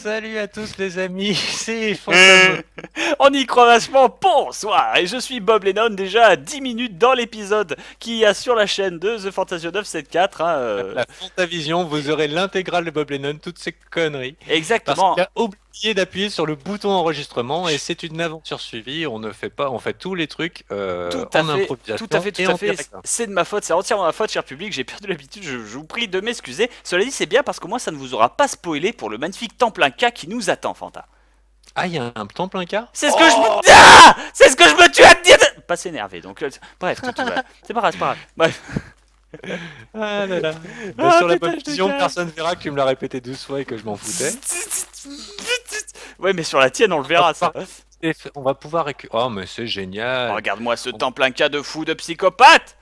Salut à tous les amis, c'est Fantôme. On y croit vachement, bonsoir. Et je suis Bob Lennon, déjà à 10 minutes dans l'épisode qui a sur la chaîne de The Fantasio 974. La Fantavision, vous aurez l'intégrale de Bob Lennon, toutes ces conneries. Parce Exactement. qu'il a oublié d'appuyer sur le bouton enregistrement et c'est une aventure suivie. On ne fait pas, on fait tous les trucs Tout à en fait, tout à improvisation fait, et tout à en fait. direct. C'est de ma faute, c'est entièrement ma faute, cher public. J'ai perdu l'habitude, je vous prie de m'excuser. Cela dit, c'est bien parce que moi, ça ne vous aura pas spoilé pour le magnifique temps plein cas qui nous attend, Fanta. Ah, il y a un temps plein quart? C'est ce que je me... Oh Ah, c'est ce que je me tue à te dire. Pas s'énerver. Donc, bref, tout va. C'est pas grave, c'est pas grave. Bref. Ah là là. Bah, Ah sur la putain, je Fantavision, décale. personne verra que tu me l'as répété 12 fois et que je m'en foutais. Ouais, mais sur la tienne, on le On va verra, ça. pouvoir, on va pouvoir récupérer. Oh, mais c'est Oh, génial. regarde-moi ce temps plein cas de fou de psychopathe.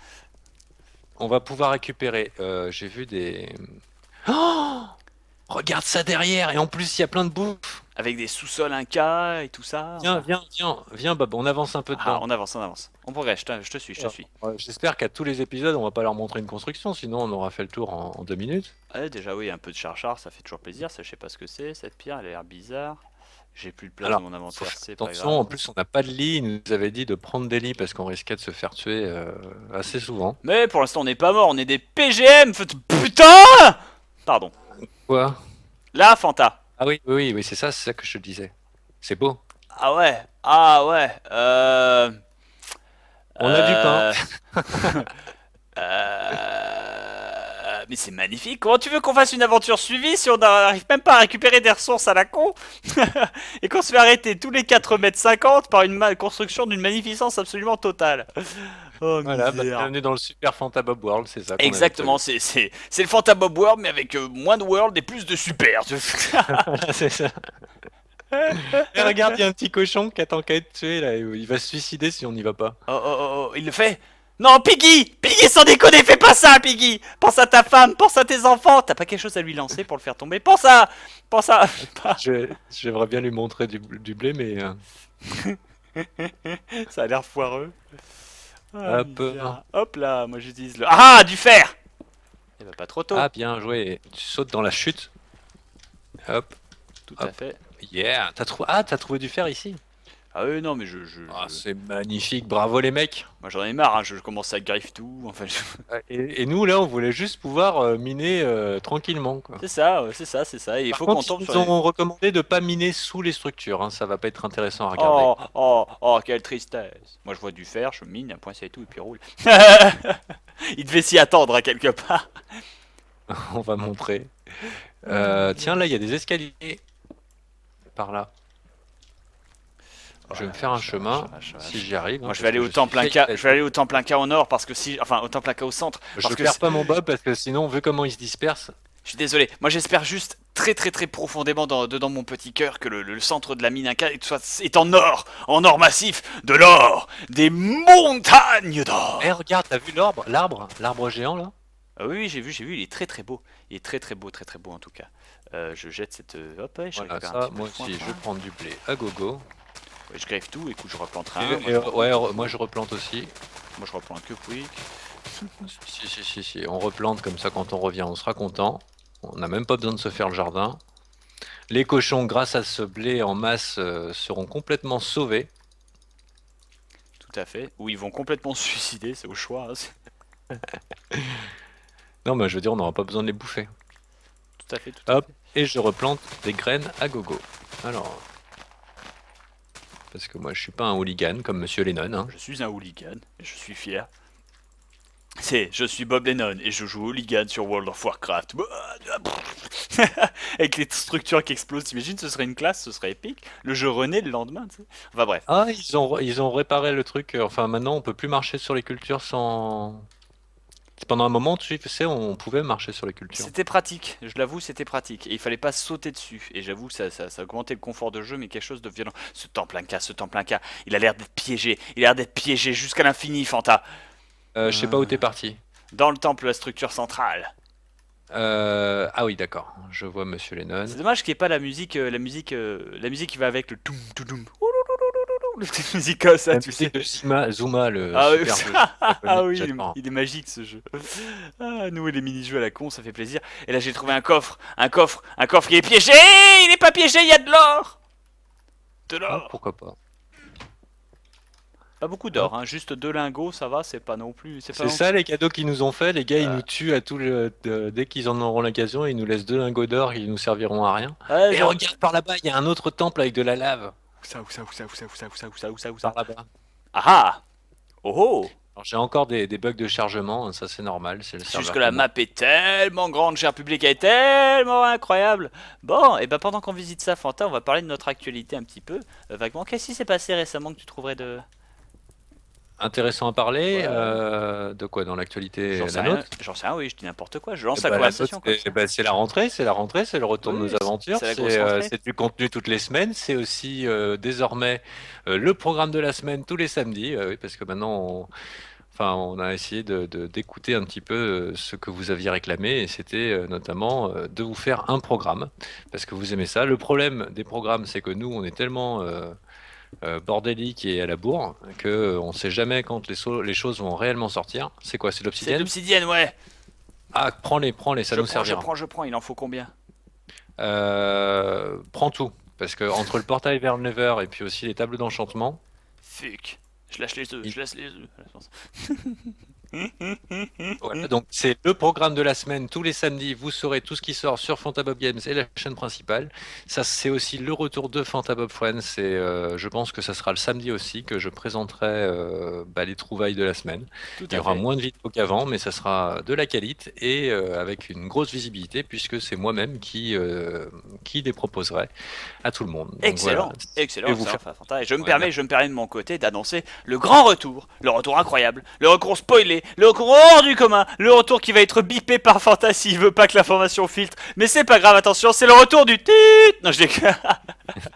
On va pouvoir récupérer. J'ai vu des. Oh, regarde ça derrière. Et en plus, il y a plein de bouffe. Avec des sous-sols Inca et tout ça. Viens, viens, viens, viens, Bob. On avance un peu Ah, dedans. on avance, on avance. On progresse, je te suis, je te suis. J'espère qu'à tous les épisodes, on va pas leur montrer une construction. Sinon, on aura fait le tour en 2 minutes. Ouais, déjà, oui, un peu de char-char, ça fait toujours plaisir. Ça, je sais pas ce que c'est. Cette pierre, elle a l'air bizarre. J'ai plus de place dans Alors, mon faut inventaire, faire c'est pas attention. En grave. plus, on n'a pas de lit. Il nous avait dit de prendre des lits parce qu'on risquait de se faire tuer assez souvent. Mais pour l'instant, on n'est pas mort, on est des PGM. Putain. Pardon. Quoi? Là, Fanta. Ah oui, oui, oui, oui, c'est ça que je te disais. C'est beau. Ah ouais, ah ouais. On a du pain. Euh... Mais c'est magnifique. Comment tu veux qu'on fasse une aventure suivie si on n'arrive même pas à récupérer des ressources à la con et qu'on se fait arrêter tous les 4,50 m par une construction d'une magnificence absolument totale. Oh Voilà, bah, misère. bienvenue dans le Super Fanta Bob World, c'est ça qu'on avait Exactement, prévu. c'est le Fantabob World mais avec moins de world et plus de super. Voilà, c'est ça. Et regarde, il y a un petit cochon qui attend qu'à être tué là. Il va se suicider si on n'y va pas. Oh, oh, oh, oh, il le fait. Non, Piggy! Piggy, sans déconner, fais pas ça, Piggy! Pense à ta femme, pense à tes enfants! T'as pas quelque chose à lui lancer pour le faire tomber? Pense à... Pense à... J'aimerais bien lui montrer du blé, mais Ça a l'air foireux. Ah, hop. misère. Hop là, moi j'utilise le... Ah, du fer! Eh bah, pas trop tôt. Ah, bien joué. Tu sautes dans la chute. Hop, Tout à hop. fait. Yeah. T'as trouvé du fer ici? Ah oui, non, mais Ah, c'est magnifique. Bravo les mecs. moi j'en ai marre, hein, je commence à griffe tout. Enfin, Et nous là, on voulait juste pouvoir miner tranquillement, quoi. c'est ça, ouais, c'est ça, c'est ça. Et il Par faut qu'on contre, ils tombe sur nous les... ont recommandé de pas miner sous les structures, hein. Ça va pas être intéressant à regarder. Oh, oh, oh, quelle tristesse. Moi je vois du fer, je mine, un point c'est tout, et puis roule. Il devait s'y attendre à quelque part. On va montrer. Tiens, là, il y a des escaliers par là. Je vais me faire un chemin si j'y arrive, hein, Moi je vais parce aller que au je suis temple Inca, je vais fail. aller au temple Inca au nord parce que si, enfin au temple Inca au centre Je parce que perds pas mon Bob parce que sinon, vu comment il se disperse. je suis désolé. Moi j'espère juste très très très profondément dedans mon petit cœur que le centre de la mine Inca est en or massif, de l'or, des montagnes Eh, d'or. regarde, t'as vu l'arbre géant là? Ah oui, oui, j'ai vu, il est très très beau. Il est très très beau en tout cas. Je jette cette... hop, ouais, je Voilà, récupère un ça, petit peu moi de foin. aussi, je vais prendre du blé à gogo. Ouais, je greffe tout, écoute, je replanterai Et, un. ouais, moi je replante aussi. Moi je replante que quick. Si, on replante comme ça quand on revient, on sera content. On n'a même pas besoin de se faire le jardin. Les cochons, grâce à ce blé en masse, seront complètement sauvés. Tout à fait. Ou ils vont complètement se suicider, c'est au choix, hein. Non, mais je veux dire, on n'aura pas besoin de les bouffer. Tout à fait, tout à Hop, fait. et je replante des graines à gogo. Alors, parce que moi je suis pas un hooligan comme Monsieur Lennon, hein. Je suis un hooligan, et je suis fier. Je suis Bob Lennon et je joue hooligan sur World of Warcraft. Avec les structures qui explosent, t'imagines, ce serait une classe, ce serait épique. Le jeu renaît le lendemain, tu sais. Enfin bref. Ah, ils ont réparé le truc. Enfin, maintenant, on peut plus marcher sur les cultures sans. Pendant un moment, tu sais, on pouvait marcher sur les cultures. C'était pratique, je l'avoue, c'était pratique. Et il fallait pas sauter dessus. Et j'avoue, ça augmentait le confort de jeu, mais quelque chose de violent. Ce temple Inca, il a l'air d'être piégé. Il a l'air d'être piégé jusqu'à l'infini, Fanta. Je sais pas où t'es parti. Dans le temple, la structure centrale. Ah oui, d'accord. Je vois Monsieur Lennon. C'est dommage qu'il n'y ait pas la musique qui va avec le toum toum toum. Petite musique comme ça, La tu sais. musique de Zuma, le Ah oui, super jeu ah japonais, oui, j'adore. il est magique ce jeu. Ah, nous et les mini-jeux à la con, ça fait plaisir. Et là j'ai trouvé un coffre, un coffre, un coffre qui est piégé. Il est pas piégé, il y a de l'or. De Ah, l'or. pourquoi pas. Pas beaucoup d'or, Hop. hein, juste 2 lingots, ça va, c'est pas non plus, c'est pas C'est non ça plus. les cadeaux qu'ils nous ont fait, les gars, ils Euh, nous tuent à dès qu'ils en auront l'occasion, ils nous laissent 2 lingots d'or qui nous serviront à rien. ouais, Et regarde par là-bas, il y a un autre temple avec de la lave. où ça. Par là-bas. Ah ah. Oh oh. Alors j'ai encore des bugs de chargement, hein, ça c'est normal, c'est le C'est juste serveur que qui la est mort. map est tellement grande, cher public, elle est tellement incroyable. Bon, et ben pendant qu'on visite ça, Fanta, on va parler de notre actualité un petit peu. Vaguement, qu'est-ce qui s'est passé récemment que tu trouverais de... Intéressant à parler, Ouais, de quoi dans l'actualité j'en sais la rien, nôtre? oui, je dis n'importe quoi, je lance Eh la ben, la nôtre, conversation comme ça. c'est la rentrée, c'est le retour de Oui, nos aventures, c'est la grosse rentrée. c'est du contenu toutes les semaines, c'est aussi désormais le programme de la semaine tous les samedis, oui, parce que maintenant, enfin, on a essayé d'écouter un petit peu ce que vous aviez réclamé, et c'était notamment de vous faire un programme, parce que vous aimez ça. Le problème des programmes, c'est que nous, on est tellement bordélique et à la bourre que on sait jamais quand les choses vont réellement sortir. C'est quoi, c'est de C'est de l'obsidienne? l'obsidienne, ouais. Ah, prends-les, ça nous servira. Je prends, il en faut combien? Prends tout. Parce que entre le portail vers le Nether et puis aussi les tables d'enchantement, Fuck. Je lâche les œufs, il- je laisse les œufs. voilà, donc c'est le programme de la semaine. Tous les samedis, vous saurez tout ce qui sort sur Fantabob Games et la chaîne principale. Ça, c'est aussi le retour de Fantabob Friends. Et je pense que ça sera le samedi aussi que je présenterai les trouvailles de la semaine. Tout Il y à aura fait. moins de vidéos qu'avant, mais ça sera de la qualité et avec une grosse visibilité puisque c'est moi-même qui les proposerai à tout le monde. Donc voilà. Excellent, Et excellent, vous excellent, faire. Fafanta. Et Ouais, je me permets de mon côté d'annoncer le retour incroyable, le retour spoilé, le retour hors du commun, le retour qui va être bipé par Fanta s'il veut pas que l'information filtre. Mais c'est pas grave, attention, c'est le retour du tit. Non, je déconne.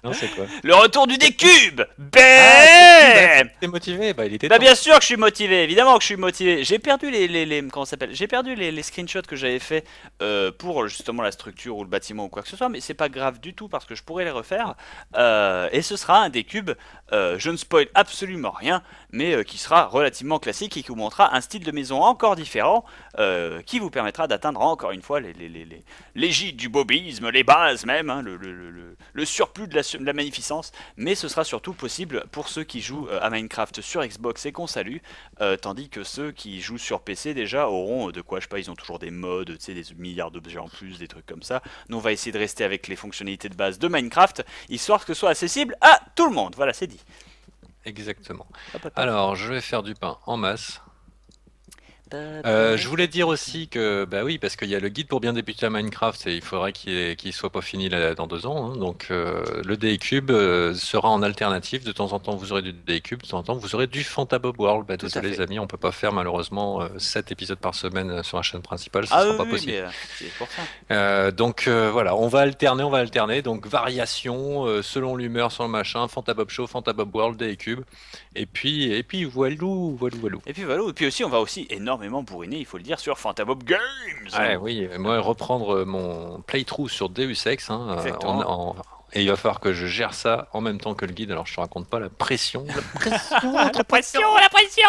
non, c'est quoi? Le retour du décube. Ah, Bam. t'es motivé? Bah, il était Bah temps. bien sûr que je suis motivé, évidemment que je suis motivé. J'ai perdu comment ça s'appelle? J'ai perdu les screenshots que j'avais fait pour justement la structure ou le bâtiment ou quoi que ce soit, mais c'est pas grave du tout parce que je pourrais les refaire. Et ce sera un des cubes, je ne spoil absolument rien, mais qui sera relativement classique et qui vous montrera un style de maison encore différent, qui vous permettra d'atteindre encore une fois les gîtes du bobisme, les bases même, hein, le surplus de la magnificence, mais ce sera surtout possible pour ceux qui jouent à Minecraft sur Xbox et qu'on salue, tandis que ceux qui jouent sur PC déjà auront de quoi, je sais pas, ils ont toujours des mods, tu sais, des milliards d'objets en plus, des trucs comme ça. Nous on va essayer de rester avec les fonctionnalités de base de Minecraft, histoire que ce soit accessible à tout le monde, voilà c'est dit. Exactement. Hop, hop, hop. Alors, je vais faire du pain en masse. Ta, Je voulais dire aussi que, bah oui, parce qu'il y a le guide pour bien débuter à Minecraft et il faudrait qu'il soit pas fini là, dans 2 ans, hein. Donc, le DA Cube sera en alternative. De temps en temps, vous aurez du DA Cube, de temps en temps, vous aurez du Fantabob World. Bah, Tout à désolé, les fait. amis, on peut pas faire malheureusement 7 épisodes par semaine sur la chaîne principale, ce Ah sera oui, pas oui, possible. mais c'est pour ça. Donc voilà, on va alterner. Donc variation selon l'humeur, sur le machin, Fantabob Show, Fantabob World, DA Cube. Et puis voilou, voilou, voilou. Et puis voilà, et puis aussi on va aussi énormément bourriner, il faut le dire, sur Fantabob Games. Ouais, oui, moi reprendre mon playthrough sur Deus Ex, hein, Exactement. et il va falloir que je gère ça en même temps que le guide. Alors je te raconte pas la pression, la pression, la pression. La pression,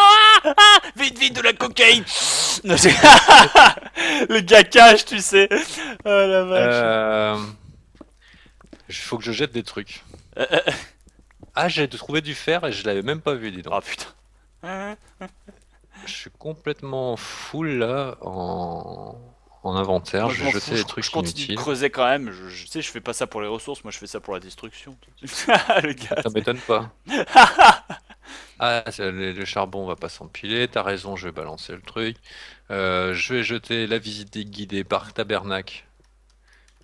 vite, vite, de la cocaïne. Non, le gars cache, tu sais. Oh la vache. Euh, Il faut que je jette des trucs. Euh, euh, Ah, j'ai trouvé du fer et je l'avais même pas vu, dis donc. Oh putain. Je suis complètement full là en inventaire. Moi je Je vais m'en jeter fous, des trucs je continue de inutiles. creuser quand même. Tu sais, je fais pas ça pour les ressources, moi je fais ça pour la destruction. Le gars. Ça m'étonne pas. Ah, le charbon va pas s'empiler. T'as raison, je vais balancer le truc. Je vais jeter la visite guidée par Tabernacle.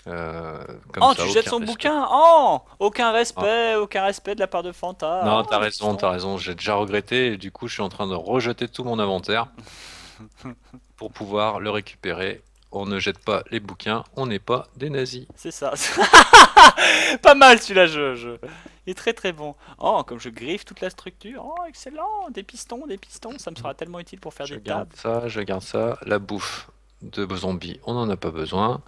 Comme Oh, ça, tu jettes aucun son respect. bouquin. Oh, Ah. aucun respect de la part de Fanta. Non, Oh, t'as des petits raison, fantômes. t'as raison. J'ai déjà regretté et du coup, je suis en train de rejeter tout mon inventaire pour pouvoir le récupérer. On ne jette pas les bouquins, on n'est pas des nazis. C'est ça. Pas mal celui-là, il est très très bon. Oh, comme je griffe toute la structure. Oh, excellent. Des pistons, ça me sera tellement utile pour faire Je des garde tables. ça, je garde ça. La bouffe de zombies, on n'en a pas besoin.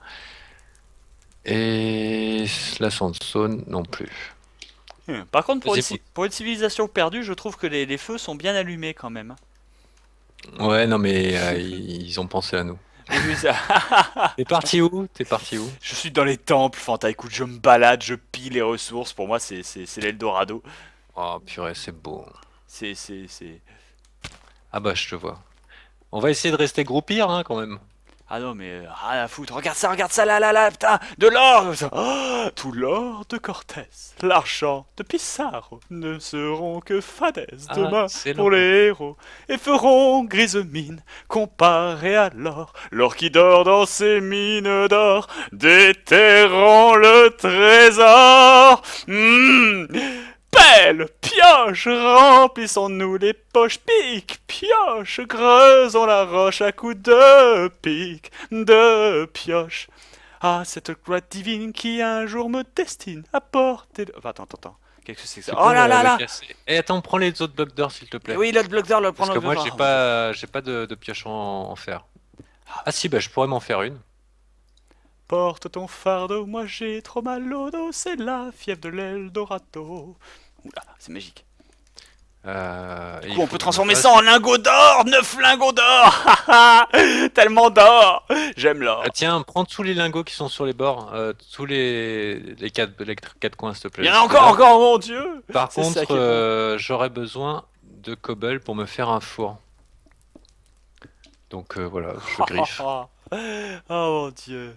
Et la sandstone non plus. Par contre, Vas-y, pour une civilisation perdue, je trouve que les feux sont bien allumés quand même. ouais, non, mais ils ont pensé à nous. J'ai vu ça. T'es parti où? T'es parti où? Je suis dans les temples, Fanta. Écoute, je me balade, je pille les ressources. Pour moi, c'est l'Eldorado. Oh, purée, c'est beau. C'est. Ah bah, je te vois. On va essayer de rester groupir, hein, quand même. Ah non, mais rien à foutre. Regarde ça, là, là, là, putain, de l'or. Oh, tout l'or de Cortés, l'argent de Pissarro ne seront que fadaises Ah, demain excellent. pour les héros et feront grise mine comparé à l'or. L'or qui dort dans ces mines d'or, déterrons le trésor. Pelle, pioche, remplissons-nous les poches, pique, pioche, creusons la roche à coups de pique, de pioche. Ah, cette gloire divine qui un jour me destine à porter de... Attends, qu'est-ce que c'est que ça? Tu Oh peux là là le là. casser. Et attends, prends les autres blocs d'or, s'il te plaît. Oui, le bloc d'or, le Parce prendre que le moi, bloc j'ai pas de pioche en fer. Ah si, bah je pourrais m'en faire une. Porte ton fardeau, moi j'ai trop mal au dos, c'est la fièvre de l'Eldorado. Oula, c'est magique. Et Du il coup, on faut peut que je me transformer fasse... ça en lingots d'or, 9 lingots d'or. Tellement d'or. J'aime Ah, l'or. tiens, prends tous les lingots qui sont sur les bords, tous les quatre coins, s'il te Il y plaît. en a Parce que là, encore, mon Dieu. par C'est ça contre, qui est bon. j'aurais besoin de cobble pour me faire un four. Donc voilà, je griffe. Oh mon Dieu.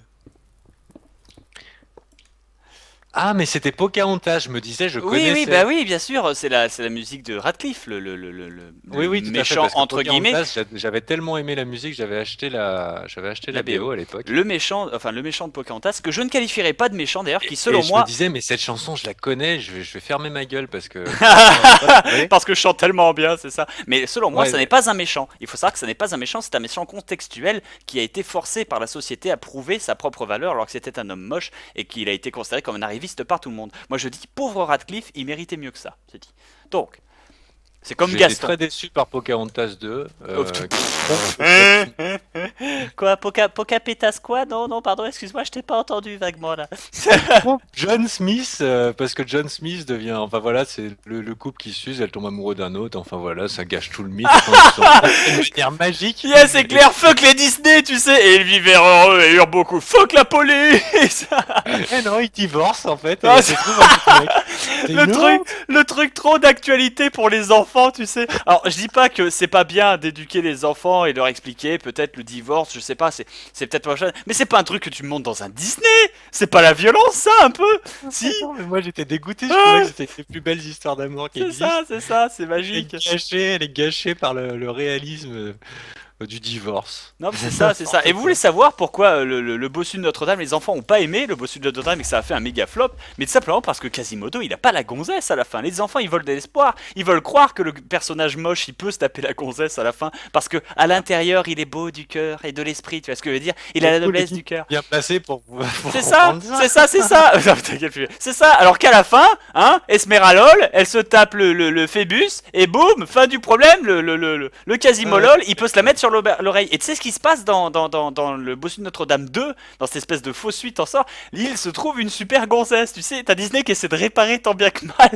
Ah, mais c'était Pocahontas, je me disais, je Oui, oui, connaissais. bah oui, bien sûr, c'est la musique de Radcliffe, Oui, le oui, tout à fait, méchant parce que entre guillemets. Pocahontas, j'avais tellement aimé la musique, j'avais acheté La la BO. BO à l'époque. Le méchant de Pocahontas, que je ne qualifierais pas de méchant d'ailleurs, qui Et selon je me moi, disais, mais cette chanson, je la connais, je vais fermer ma gueule parce que ça va pas trouver. parce que je chante tellement bien, c'est ça. Mais selon moi, ça n'est Ouais, pas un méchant. Il faut savoir que ça n'est pas un méchant, c'est un méchant contextuel qui a été forcé par la société à prouver sa propre valeur alors que c'était un homme moche et qu'il a été considéré comme un arriviste par tout le monde. Moi je dis, pauvre Radcliffe, il méritait mieux que ça, c'est dit. Donc, c'est comme j'ai été Gaston. très déçu par Pocahontas 2, Oh, qui trompe le Quoi, Poca pétasse quoi? Non, non, pardon, excuse-moi, je t'ai pas entendu vaguement là. trompe John Smith, parce que John Smith devient, enfin voilà, c'est le couple qui s'use, elle tombe amoureuse d'un autre, enfin voilà, ça gâche tout le mythe, enfin, ils sont d'une manière magique. Yes, c'est clair, fuck les Disney, tu sais, et ils vivent heureux et hurlent beaucoup, fuck la police. Eh non, ils divorcent en fait, et Ah, elle se trouve avec ce mec. C'est le une truc, honte. le truc trop d'actualité pour les enfants, tu sais. Alors, je dis pas que c'est pas bien d'éduquer les enfants et leur expliquer peut-être le divorce, je sais pas, c'est peut-être pas mais c'est pas un truc que tu montes dans un Disney. C'est pas la violence, ça, un peu. Si, Non, mais moi j'étais dégoûté, je trouvais ah, que c'était les plus belles histoires d'amour qui existent. c'est magique. Elle est gâchée par le réalisme du divorce. Non, mais c'est ça, c'est ça. N'importe Et vous quoi. voulez savoir pourquoi le bossu de Notre-Dame, les enfants ont pas aimé le bossu de Notre-Dame et que ça a fait un méga flop? Mais tout simplement parce que Quasimodo, il a pas la gonzesse à la fin. Les enfants, ils veulent de l'espoir. Ils veulent croire que le personnage moche, il peut se taper la gonzesse à la fin parce que à l'intérieur, il est beau du cœur et de l'esprit. Tu vois ce que je veux dire? Il a la Du coup, noblesse l'équipe du cœur. bien placée pour C'est ça, comprendre ça. c'est ça, c'est ça. Non, t'inquiète plus. C'est ça. Alors qu'à la fin, hein, Esmeralol, elle se tape le Phébus et boum, fin du problème. Le Quasimolol, il peut se la mettre sur l'oreille. Et tu sais ce qui se passe dans le Bossu de Notre-Dame 2, dans cette espèce de fausse suite en sort, il se trouve une super gonzesse. Tu sais, t'as Disney qui essaie de réparer tant bien que mal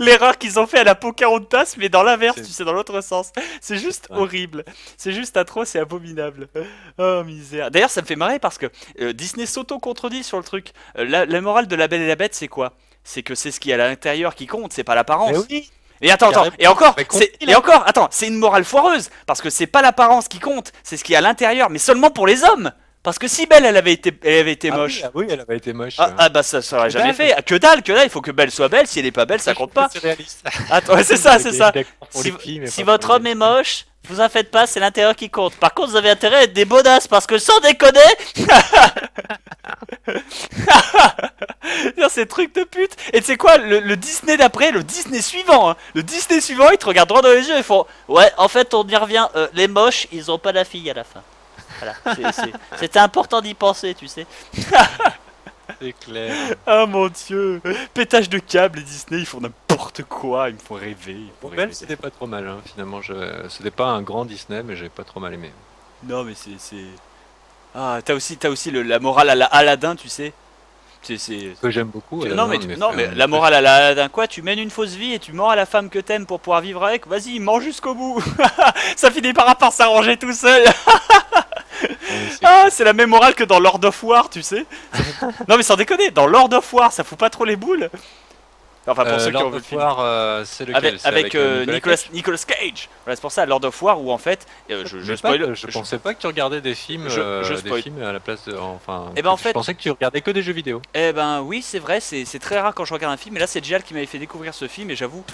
l'erreur qu'ils ont fait à la Pocahontas, mais dans l'inverse, C'est- tu sais, dans l'autre sens. C'est juste Ouais. horrible. C'est juste atroce et abominable. Oh misère. D'ailleurs, ça me fait marrer parce que Disney s'auto-contredit sur le truc. La morale de La Belle et la Bête, c'est quoi? C'est que c'est ce qui est à l'intérieur qui compte, c'est pas Mais l'apparence. oui, Et attends, carrément. et encore, Mais compris, et là. encore, attends, c'est une morale foireuse parce que c'est pas l'apparence qui compte, c'est ce qui est à l'intérieur, mais seulement pour les hommes. Parce que si Belle, elle avait été Ah moche. oui, ah oui, elle avait été moche. Bah ça aurait Que jamais dalle. fait. Ah, que dalle, il faut que Belle soit belle. Si elle est pas belle, ça compte pas. C'est réaliste. Attends, ouais, c'est ça, c'est ça. D'accord pour Si, les filles, mais si pas votre pour homme les est moche, vous en faites pas, c'est l'intérieur qui compte. Par contre, vous avez intérêt à être des bodasses parce que sans déconner, c'est des trucs de pute. Et tu sais quoi, le Disney d'après, le Disney suivant, hein, le Disney suivant, ils te regardent droit dans les yeux et font ouais, en fait, on y revient. Les moches, ils ont pas la fille à la fin. Voilà, c'était important d'y penser, tu sais. C'est clair. Ah mon dieu, pétage de câble, les Disney, ils font n'importe quoi, ils me font rêver. Ils me font Pour rêver. Belle, c'était pas trop mal, hein. Finalement, c'était pas un grand Disney, mais j'ai pas trop mal aimé. Non mais c'est... Ah, t'as aussi la morale à la Aladdin, tu sais. que j'aime beaucoup. Non mais la morale à la d'un quoi, tu mènes une fausse vie et tu mens à la femme que t'aimes pour pouvoir vivre avec. Vas-y, mens jusqu'au bout. Ça finit par s'arranger tout seul. Ah, c'est la même morale que dans Lord of War, tu sais. Non mais sans déconner, dans Lord of War, ça fout pas trop les boules. Enfin pour ceux qui ont vu le film. C'est lequel? Avec Nicolas Cage. Voilà, c'est pour ça Lord of War où en fait je pensais pas que tu regardais des films des films à la place de je pensais que tu regardais que des jeux vidéo. Eh ben oui, c'est vrai, c'est très rare quand je regarde un film, et là c'est Gial qui m'avait fait découvrir ce film, et j'avoue,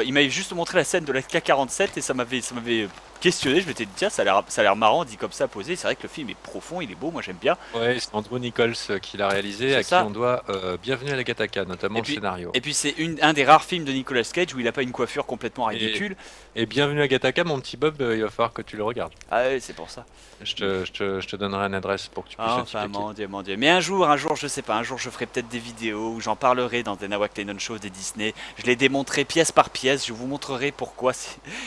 il m'avait juste montré la scène de la K-47 et ça m'avait questionné. Je m'étais dit tiens, ça a l'air marrant dit comme ça posé. C'est vrai que le film est profond, il est beau, moi j'aime bien. Ouais, c'est Andrew Nichols qui l'a réalisé, à qui on doit Bienvenue à la Gattaca, notamment le scénario. Et puis c'est un des rares films de Nicolas Cage où il a pas une coiffure complètement ridicule. Et Bienvenue à Gattaca, mon petit Bob, il va falloir que tu le regardes. Ah oui, c'est pour ça. Je te donnerai une adresse pour que tu puisses enfin, mon dieu. Mais un jour, je sais pas, un jour je ferai peut-être des vidéos où j'en parlerai dans des Nawak Lennon Show, des Disney. Je les démontrerai pièce par pièce, je vous montrerai pourquoi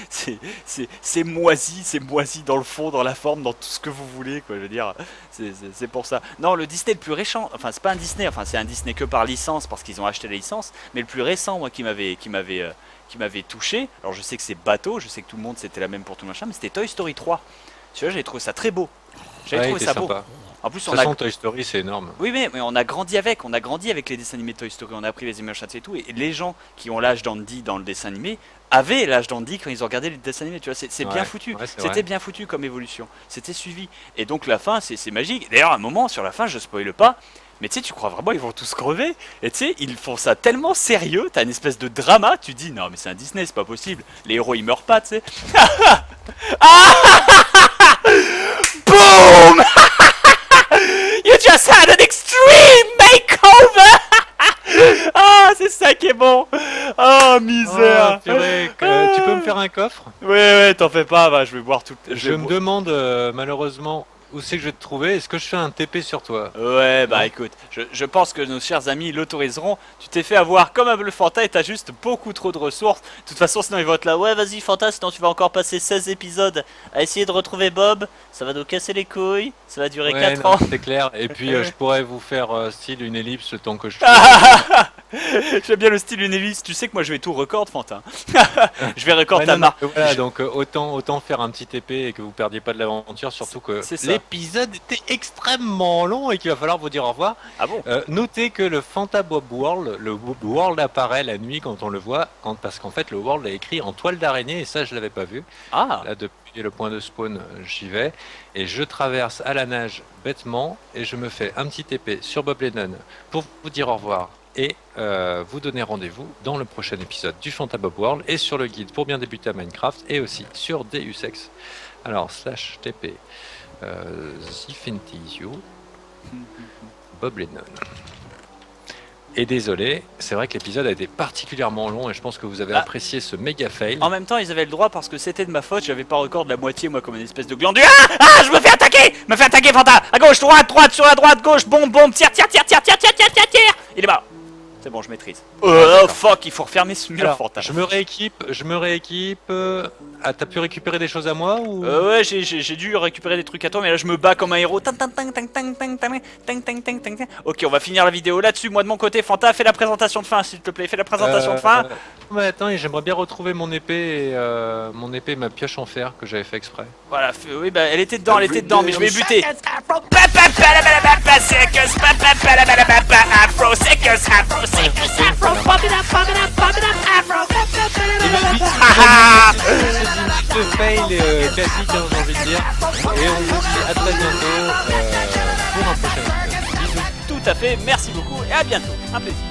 c'est moisi dans le fond, dans la forme, dans tout ce que vous voulez, quoi. Je veux dire, c'est pour ça. Non, le Disney le plus récent, enfin c'est pas un Disney, enfin c'est un Disney que par licence parce qu'ils ont acheté la licence, mais le plus récent, moi, qui m'avait touché. Alors je sais que c'est bateau, je sais que tout le monde c'était la même pour tout machin, mais c'était Toy Story 3. Celui-là, j'avais trouvé ça très beau. J'avais trouvé ça beau. En plus, de toute façon, Toy Story, c'est énorme. Oui, mais on a grandi avec les dessins animés de Toy Story. On a appris les images et tout. Et les gens qui ont l'âge d'Andy dans le dessin animé avaient l'âge d'Andy quand ils ont regardé les dessins animés. Tu vois, c'est bien foutu. Ouais, c'était bien foutu comme évolution. C'était suivi. Et donc la fin, c'est magique. D'ailleurs, à un moment sur la fin, je spoile pas. Mais tu sais, tu crois vraiment ils vont tous crever? Et tu sais, ils font ça tellement sérieux, t'as une espèce de drama, tu dis non mais c'est un Disney, c'est pas possible. Les héros ils meurent pas, tu sais. Boom! You just had an extreme makeover! Ah, c'est ça qui est bon! Oh, misère! Tu peux me faire un coffre? Ouais, t'en fais pas, va, je vais boire tout. Je me demande malheureusement où c'est que je vais te trouver. Est-ce que je fais un TP sur toi? Ouais, bah écoute, je pense que nos chers amis l'autoriseront. Tu t'es fait avoir comme un bleu Fanta et t'as juste beaucoup trop de ressources. De toute façon, sinon ils vont être là. Ouais, vas-y Fanta, sinon tu vas encore passer 16 épisodes à essayer de retrouver Bob. Ça va nous casser les couilles. Ça va durer 4 ans. C'est clair. Et puis je pourrais vous faire style une ellipse le temps que je... J'aime bien le style une ellipse. Tu sais que moi je vais tout record, Fanta. Je vais record ta marque. Voilà, donc autant faire un petit TP et que vous perdiez pas de l'aventure. Surtout que l'épisode était extrêmement long et qu'il va falloir vous dire au revoir. Ah bon? Notez que le Fanta Bob World, le World apparaît la nuit quand on le voit, parce qu'en fait le World est écrit en toile d'araignée et ça je l'avais pas vu. Ah. Là depuis le point de spawn j'y vais et je traverse à la nage bêtement et je me fais un petit TP sur Bob Lennon pour vous dire au revoir et vous donner rendez-vous dans le prochain épisode du Fanta Bob World et sur le guide pour bien débuter à Minecraft et aussi sur Deus Ex. Alors /TP Zifentizio Bob Lennon. Et désolé, c'est vrai que l'épisode a été particulièrement long et je pense que vous avez apprécié ce méga fail. En même temps, ils avaient le droit parce que c'était de ma faute, j'avais pas record de la moitié, moi, comme une espèce de glandule. Je me fais attaquer! Me fais attaquer, Fanta! À gauche, droite, sur la droite, gauche, bombe, tire! Il est mort! C'est bon, je maîtrise. Oh fuck, il faut refermer ce mur, Fanta. Je me rééquipe. Ah, t'as pu récupérer des choses à moi ou... Ouais, j'ai dû récupérer des trucs à toi, mais là je me bats comme un héros. Ok, on va finir la vidéo là-dessus. Moi de mon côté, Fanta, fais la présentation de fin, s'il te plaît. Fais la présentation de fin. Mais attends, j'aimerais bien retrouver mon épée et ma pioche en fer que j'avais fait exprès. Voilà, oui, bah elle était dedans, mais je vais buter. Ce fail classique, j'ai envie de dire. Et on vous dit à très bientôt pour un prochain épisode. Bisous. Tout à fait, merci beaucoup et à bientôt. Un plaisir.